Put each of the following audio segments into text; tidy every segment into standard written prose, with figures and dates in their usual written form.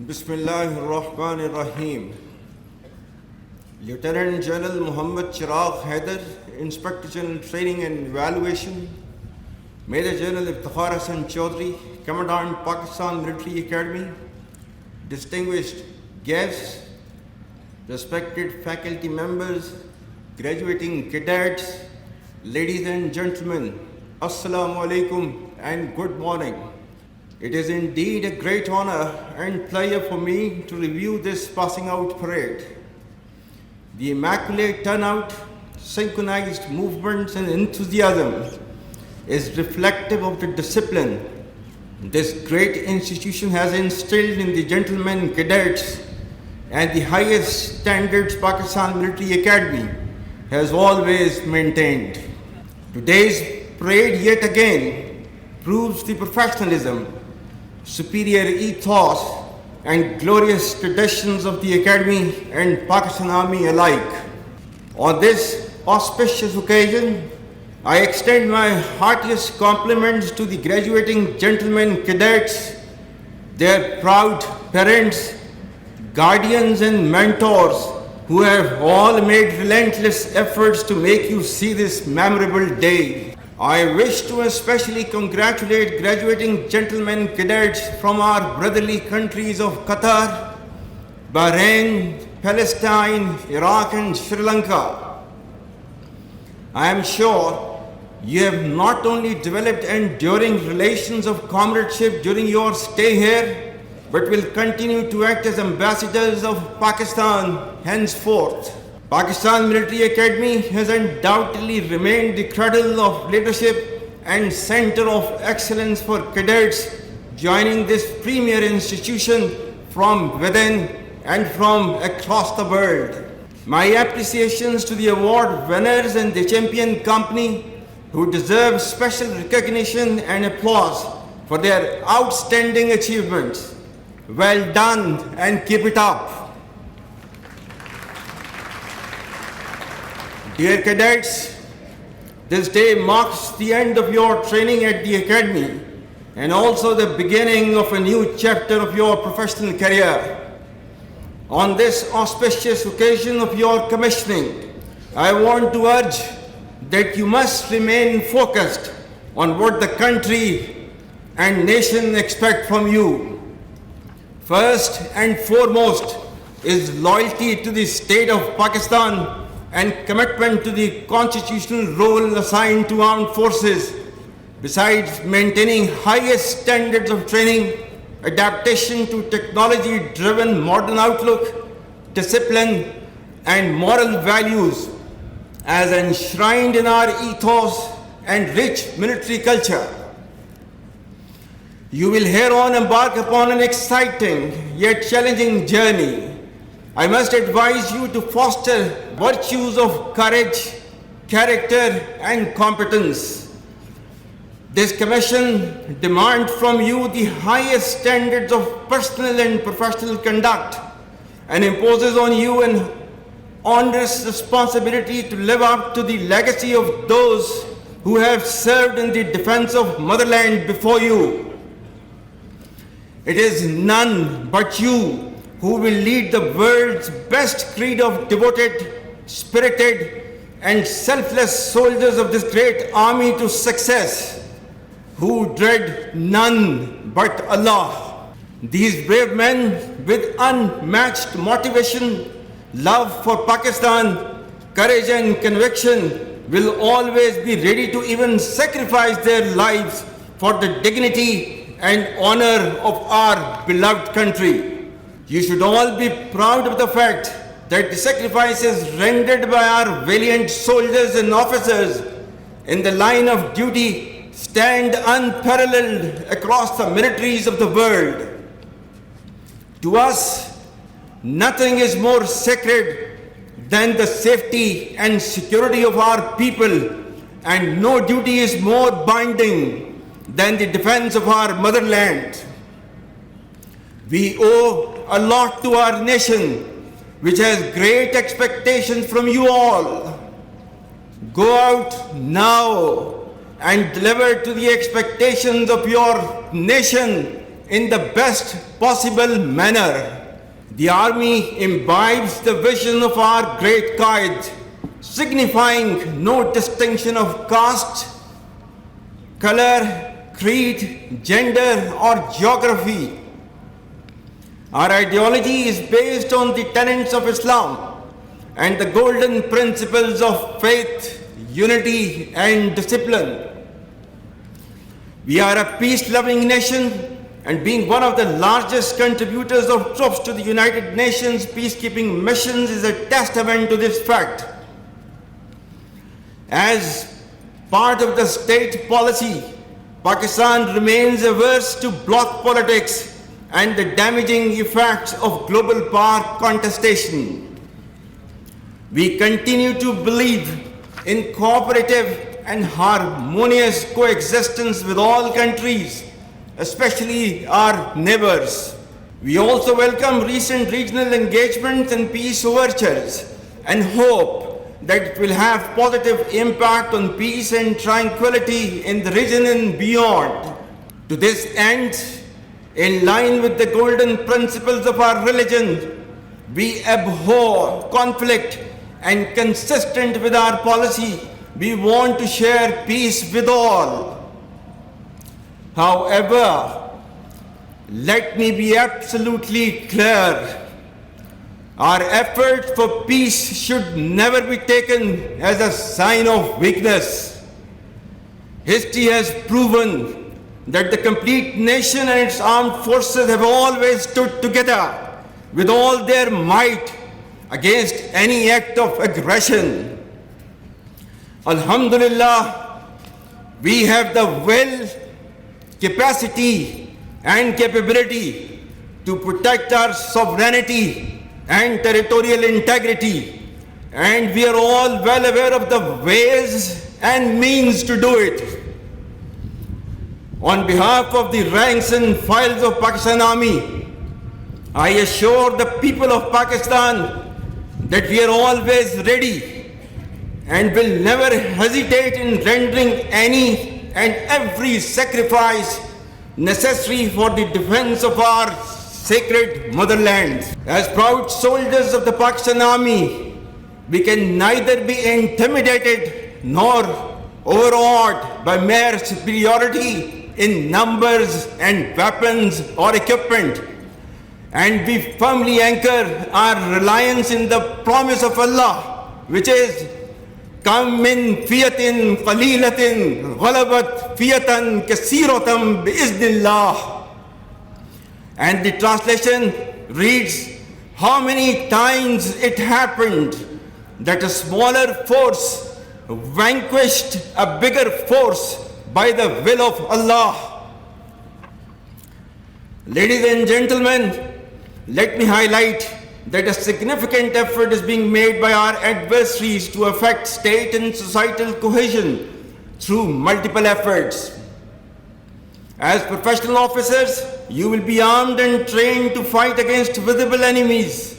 Bismillahirrahmanirrahim. Lieutenant General Muhammad Chirag Haider, Inspector General Training and Evaluation, Major General Iftikhar Hassan Chaudhry, Commandant Pakistan Military Academy, distinguished guests, respected faculty members, graduating cadets, ladies and gentlemen, Assalamu alaikum and good morning. It is indeed a great honor and pleasure for me to review this passing out parade. The immaculate turnout, synchronized movements and enthusiasm is reflective of the discipline this great institution has instilled in the gentlemen cadets and the highest standards Pakistan Military Academy has always maintained. Today's parade yet again proves the professionalism, superior ethos and glorious traditions of the Academy and Pakistan Army alike. On this auspicious occasion, I extend my heartiest compliments to the graduating gentlemen cadets, their proud parents, guardians and mentors who have all made relentless efforts to make you see this memorable day. I wish to especially congratulate graduating gentlemen cadets from our brotherly countries of Qatar, Bahrain, Palestine, Iraq and Sri Lanka. I am sure you have not only developed enduring relations of comradeship during your stay here, but will continue to act as ambassadors of Pakistan henceforth. Pakistan Military Academy has undoubtedly remained the cradle of leadership and center of excellence for cadets joining this premier institution from within and from across the world. My appreciations to the award winners and the champion company who deserve special recognition and applause for their outstanding achievements. Well done and keep it up. Dear cadets, this day marks the end of your training at the Academy and also the beginning of a new chapter of your professional career. On this auspicious occasion of your commissioning, I want to urge that you must remain focused on what the country and nation expect from you. First and foremost is loyalty to the state of Pakistan and commitment to the constitutional role assigned to armed forces, besides maintaining highest standards of training, adaptation to technology-driven modern outlook, discipline and moral values as enshrined in our ethos and rich military culture. You will hereon embark upon an exciting yet challenging journey. I must advise you to foster virtues of courage, character and competence. This commission demands from you the highest standards of personal and professional conduct and imposes on you an onerous responsibility to live up to the legacy of those who have served in the defense of motherland before you. It is none but you who will lead the world's best breed of devoted, spirited, and selfless soldiers of this great army to success, who dread none but Allah. These brave men with unmatched motivation, love for Pakistan, courage and conviction will always be ready to even sacrifice their lives for the dignity and honor of our beloved country. You should all be proud of the fact that the sacrifices rendered by our valiant soldiers and officers in the line of duty stand unparalleled across the militaries of the world. To us, nothing is more sacred than the safety and security of our people, and no duty is more binding than the defense of our motherland. We owe a lot to our nation, which has great expectations from you all. Go out now and deliver to the expectations of your nation in the best possible manner. The Army imbibes the vision of our great Qaid, signifying no distinction of caste, color, creed, gender, or geography. Our ideology is based on the tenets of Islam and the golden principles of faith, unity, and discipline. We are a peace-loving nation, and being one of the largest contributors of troops to the United Nations peacekeeping missions is a testament to this fact. As part of the state policy, Pakistan remains averse to bloc politics and the damaging effects of global power contestation. We continue to believe in cooperative and harmonious coexistence with all countries, especially our neighbors. We also welcome recent regional engagements and peace overtures and hope that it will have positive impact on peace and tranquility in the region and beyond. To this end, in line with the golden principles of our religion, we abhor conflict, and consistent with our policy, we want to share peace with all. However, let me be absolutely clear. Our effort for peace should never be taken as a sign of weakness. History has proven that the complete nation and its armed forces have always stood together with all their might against any act of aggression. Alhamdulillah, we have the will, capacity, and capability to protect our sovereignty and territorial integrity, and we are all well aware of the ways and means to do it. On behalf of the ranks and files of Pakistan Army, I assure the people of Pakistan that we are always ready and will never hesitate in rendering any and every sacrifice necessary for the defense of our sacred motherland. As proud soldiers of the Pakistan Army, we can neither be intimidated nor overawed by mere superiority in numbers and weapons or equipment. And we firmly anchor our reliance in the promise of Allah, which is, "Kam min fiyatin qalilatin ghalabat fiyatan kaseeratan biiznillah." And the translation reads, "How many times it happened that a smaller force vanquished a bigger force by the will of Allah." Ladies and gentlemen, let me highlight that a significant effort is being made by our adversaries to affect state and societal cohesion through multiple efforts. As professional officers, you will be armed and trained to fight against visible enemies.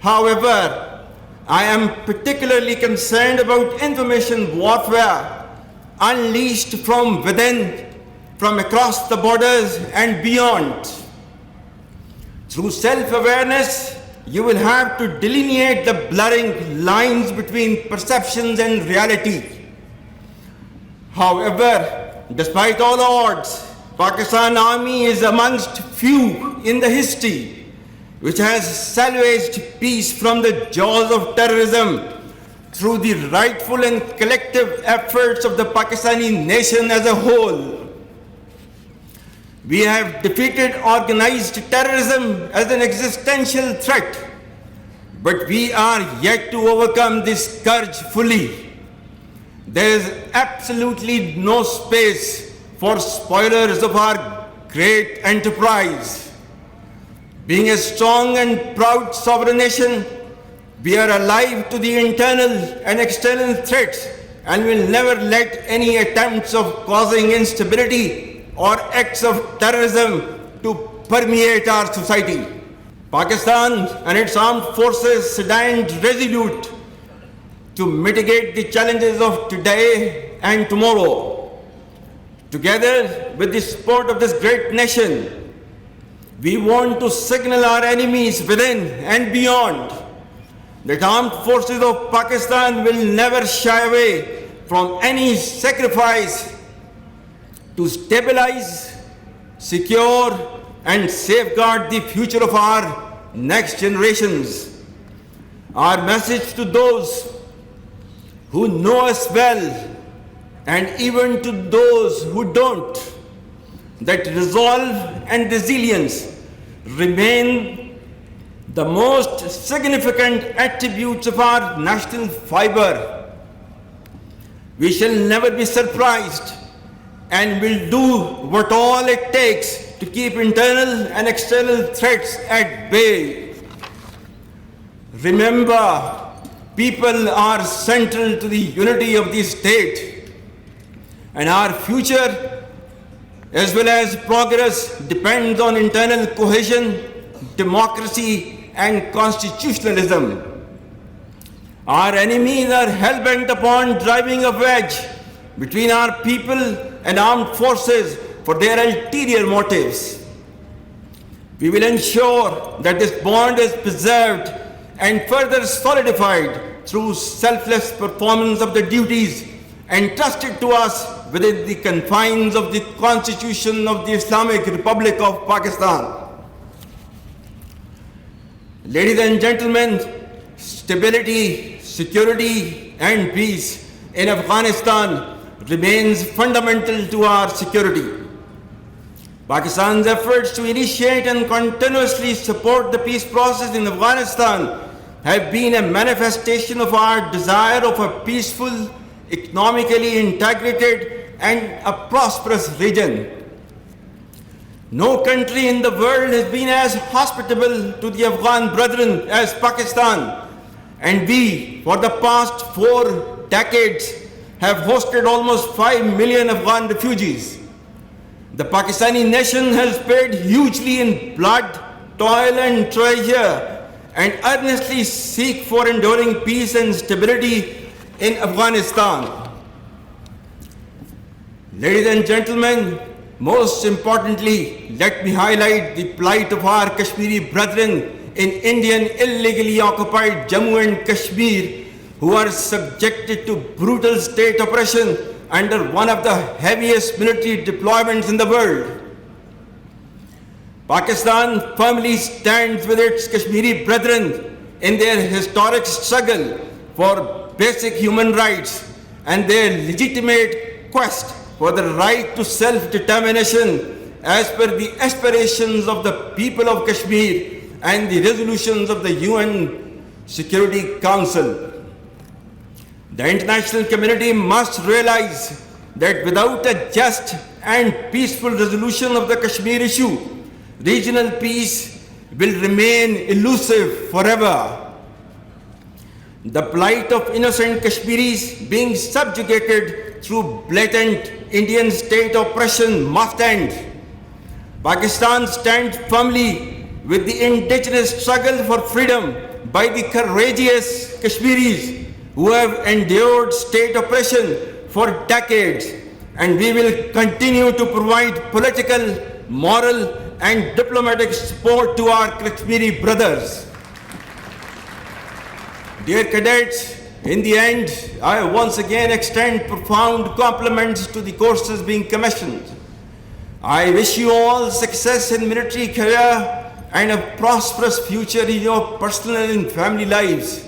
However, I am particularly concerned about information warfare unleashed from within, from across the borders and beyond. Through self-awareness, you will have to delineate the blurring lines between perceptions and reality. However, despite all odds, Pakistan Army is amongst few in the history which has salvaged peace from the jaws of terrorism through the rightful and collective efforts of the Pakistani nation as a whole. We have defeated organized terrorism as an existential threat, but we are yet to overcome this scourge fully. There is absolutely no space for spoilers of our great enterprise. Being a strong and proud sovereign nation, we are alive to the internal and external threats and will never let any attempts of causing instability or acts of terrorism to permeate our society. Pakistan and its armed forces stand resolute to mitigate the challenges of today and tomorrow. Together with the support of this great nation, We want to signal our enemies within and beyond that armed forces of Pakistan will never shy away from any sacrifice to stabilize, secure, and safeguard the future of our next generations. Our message to those who know us well and even to those who don't, that resolve and resilience remain the most significant attributes of our national fiber. We shall never be surprised and will do what all it takes to keep internal and external threats at bay. Remember, people are central to the unity of the state, and our future as well as progress depends on internal cohesion, democracy, and constitutionalism. Our enemies are hell-bent upon driving a wedge between our people and armed forces for their ulterior motives. We will ensure that this bond is preserved and further solidified through selfless performance of the duties entrusted to us within the confines of the Constitution of the Islamic Republic of Pakistan. Ladies and gentlemen, stability, security, and peace in Afghanistan remains fundamental to our security. Pakistan's efforts to initiate and continuously support the peace process in Afghanistan have been a manifestation of our desire of a peaceful, economically integrated, and a prosperous region. No country in the world has been as hospitable to the Afghan brethren as Pakistan, and we, for the past 4 decades, have hosted almost 5 million Afghan refugees. The Pakistani nation has paid hugely in blood, toil, and treasure, and earnestly seek for enduring peace and stability in Afghanistan. Ladies and gentlemen, most importantly, let me highlight the plight of our Kashmiri brethren in Indian illegally occupied Jammu and Kashmir, who are subjected to brutal state oppression under one of the heaviest military deployments in the world. Pakistan firmly stands with its Kashmiri brethren in their historic struggle for basic human rights and their legitimate quest for the right to self-determination as per the aspirations of the people of Kashmir and the resolutions of the UN Security Council. The international community must realize that without a just and peaceful resolution of the Kashmir issue, regional peace will remain elusive forever. The plight of innocent Kashmiris being subjugated through blatant Indian state oppression must end. Pakistan stands firmly with the indigenous struggle for freedom by the courageous Kashmiris who have endured state oppression for decades, and we will continue to provide political, moral, and diplomatic support to our Kashmiri brothers. Dear cadets, in the end, I once again extend profound compliments to the courses being commissioned. I wish you all success in military career and a prosperous future in your personal and family lives.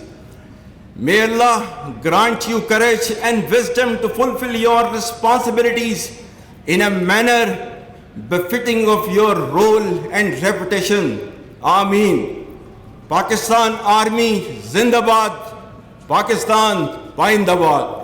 May Allah grant you courage and wisdom to fulfill your responsibilities in a manner befitting of your role and reputation. Ameen. Pakistan Army Zindabad. Pakistan Zindabad.